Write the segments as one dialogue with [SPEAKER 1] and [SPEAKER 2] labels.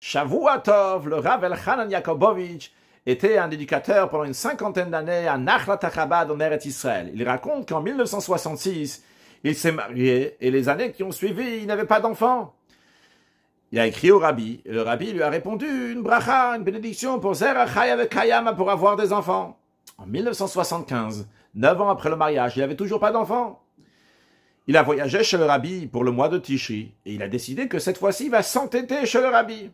[SPEAKER 1] Shavuatov, le Rav Elchanan Yakobovitch, était un éducateur pendant une 50aine d'années à Nachlat Chabad en Eretz Israël. Il raconte qu'en 1966, il s'est marié et les années qui ont suivi, il n'avait pas d'enfant. Il a écrit au rabbi et le rabbi lui a répondu une bracha, une bénédiction pour Zera Chaya Vekayama pour avoir des enfants. En 1975, 9 ans après le mariage, il n'avait toujours pas d'enfant. Il a voyagé chez le rabbi pour le mois de Tishri et il a décidé que cette fois-ci, il va s'entêter chez le rabbi.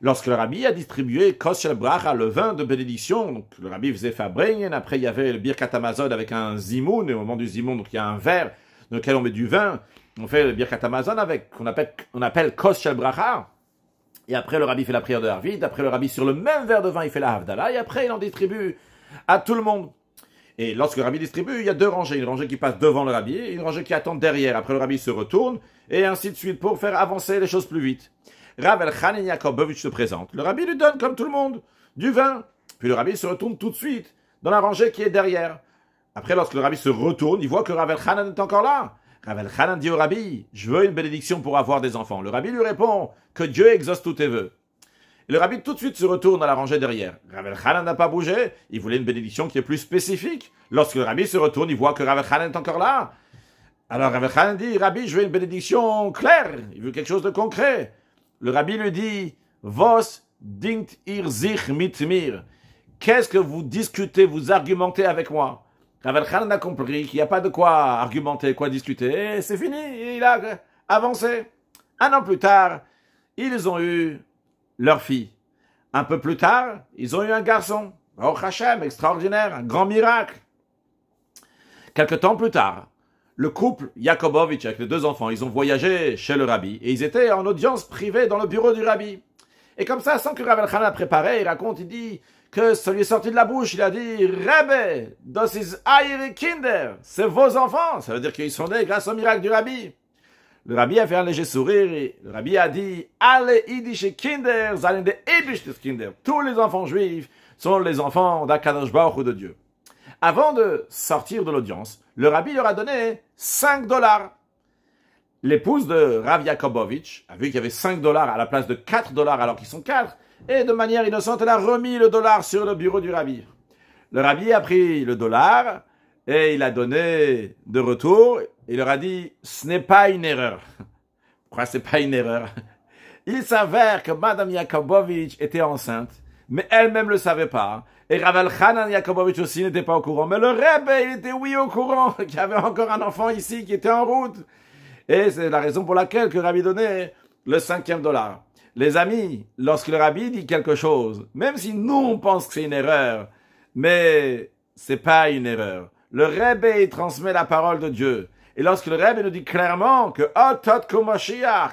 [SPEAKER 1] Lorsque le rabbi a distribué Kos Shel Bracha, le vin de bénédiction, donc le rabbi faisait Fabringen, après il y avait le Birkat Hamazon avec un zimoun, et au moment du zimoun, donc il y a un verre dans lequel on met du vin, on fait le Birkat Hamazon avec, on appelle Kos Shel Bracha, et après le rabbi fait la prière de Harvit, après le rabbi sur le même verre de vin, il fait la Havdalah, et après il en distribue à tout le monde. Et lorsque le rabbi distribue, il y a deux rangées, une rangée qui passe devant le rabbi, et une rangée qui attend derrière, après le rabbi se retourne, et ainsi de suite, pour faire avancer les choses plus vite. Rav Elchanan Yakobovitch se présente. Le rabbi lui donne, comme tout le monde, du vin. Puis le rabbi se retourne tout de suite dans la rangée qui est derrière. Après, lorsque le rabbi se retourne, il voit que Rav Elchanan est encore là. Rav Elchanan dit au rabbi, je veux une bénédiction pour avoir des enfants. Le rabbi lui répond que Dieu exauce tous tes vœux. Et le rabbi tout de suite se retourne dans la rangée derrière. Rav Elchanan n'a pas bougé. Il voulait une bénédiction qui est plus spécifique. Lorsque le rabbi se retourne, il voit que Rav Elchanan est encore là. Alors Rav Elchanan dit, rabbi, je veux une bénédiction claire. Il veut quelque chose de concret. Le rabbi lui dit, Vos dingt ihr sich mit mir. Qu'est-ce que vous discutez, vous argumentez avec moi? Rav Elchanan a compris qu'il n'y a pas de quoi argumenter, quoi discuter, et c'est fini, il a avancé. Un an plus tard, ils ont eu leur fille. Un peu plus tard, ils ont eu un garçon. Oh Hachem, extraordinaire, un grand miracle. Quelque temps plus tard, le couple Yakobovitch avec les deux enfants, ils ont voyagé chez le rabbi et ils étaient en audience privée dans le bureau du rabbi. Et comme ça, sans que Rav Elchanan a préparé, il raconte, il dit que ça lui est sorti de la bouche. Il a dit, Rebbe, das ist eure Kinder, c'est vos enfants. Ça veut dire qu'ils sont nés grâce au miracle du rabbi. Le rabbi a fait un léger sourire et le rabbi a dit, alle idische Kinder sind de eibishtes Kinder. Tous les enfants juifs sont les enfants d'Akadosh Baruch Hu de Dieu. Avant de sortir de l'audience, le rabbi leur a donné $5. L'épouse de Rav Yakobovitch a vu qu'il y avait $5 à la place de $4 alors qu'ils sont 4, et de manière innocente, elle a remis le dollar sur le bureau du rabbi. Le rabbi a pris le dollar et il a donné de retour, il leur a dit, ce n'est pas une erreur. Pourquoi c'est pas une erreur? Il s'avère que Madame Yakobovitch était enceinte, mais elle-même le savait pas. Et Rav Elchanan Yakobovitch aussi n'était pas au courant. Mais le Rebbe, il était oui au courant qu'il y avait encore un enfant ici qui était en route. Et c'est la raison pour laquelle que le Rabbi donnait le $5. Les amis, lorsque le Rabbi dit quelque chose, même si nous on pense que c'est une erreur, mais c'est pas une erreur. Le Rebbe, il transmet la parole de Dieu. Et lorsque le Rebbe nous dit clairement que que Mashiach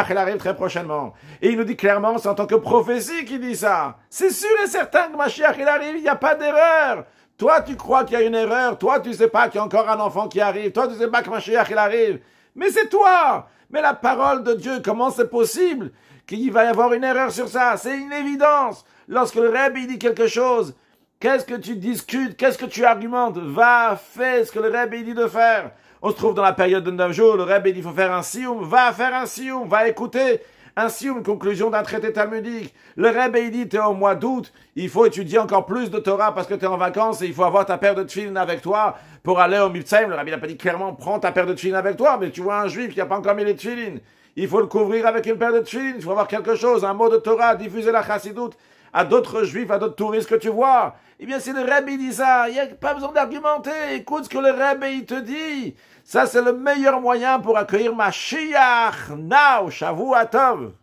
[SPEAKER 1] il arrive très prochainement, et il nous dit clairement, c'est en tant que prophétie qu'il dit ça. C'est sûr et certain que Mashiach il arrive, il n'y a pas d'erreur. Toi, tu crois qu'il y a une erreur, toi, tu sais pas qu'il y a encore un enfant qui arrive, toi, tu sais pas que Mashiach il arrive. Mais c'est toi. Mais la parole de Dieu, comment c'est possible qu'il va y avoir une erreur sur ça? C'est une évidence. Lorsque le Rebbe il dit quelque chose, qu'est-ce que tu discutes, qu'est-ce que tu argumentes? Va, fais ce que le Rebbe il dit de faire. On se trouve dans la période de 9 jours, le Rebbe dit il faut faire un sioum, va faire un sioum, va écouter un sioum, conclusion d'un traité talmudique. Le Rebbe il dit t'es au mois d'août, il faut étudier encore plus de Torah parce que t'es en vacances et il faut avoir ta paire de tefillin avec toi pour aller au Mibtsaim. Le Rebbe n'a pas dit clairement prends ta paire de tefillin avec toi, mais tu vois un juif qui n'a pas encore mis les tefillin. Il faut le couvrir avec une paire de tefillin, il faut avoir quelque chose, un mot de Torah, diffuser la chassidoute à d'autres juifs, à d'autres touristes que tu vois. Eh bien, si le Rebbe dit ça, il n'y a pas besoin d'argumenter. Écoute ce que le Rebbe il te dit. Ça, c'est le meilleur moyen pour accueillir Mashiach. Now, Shavuatov.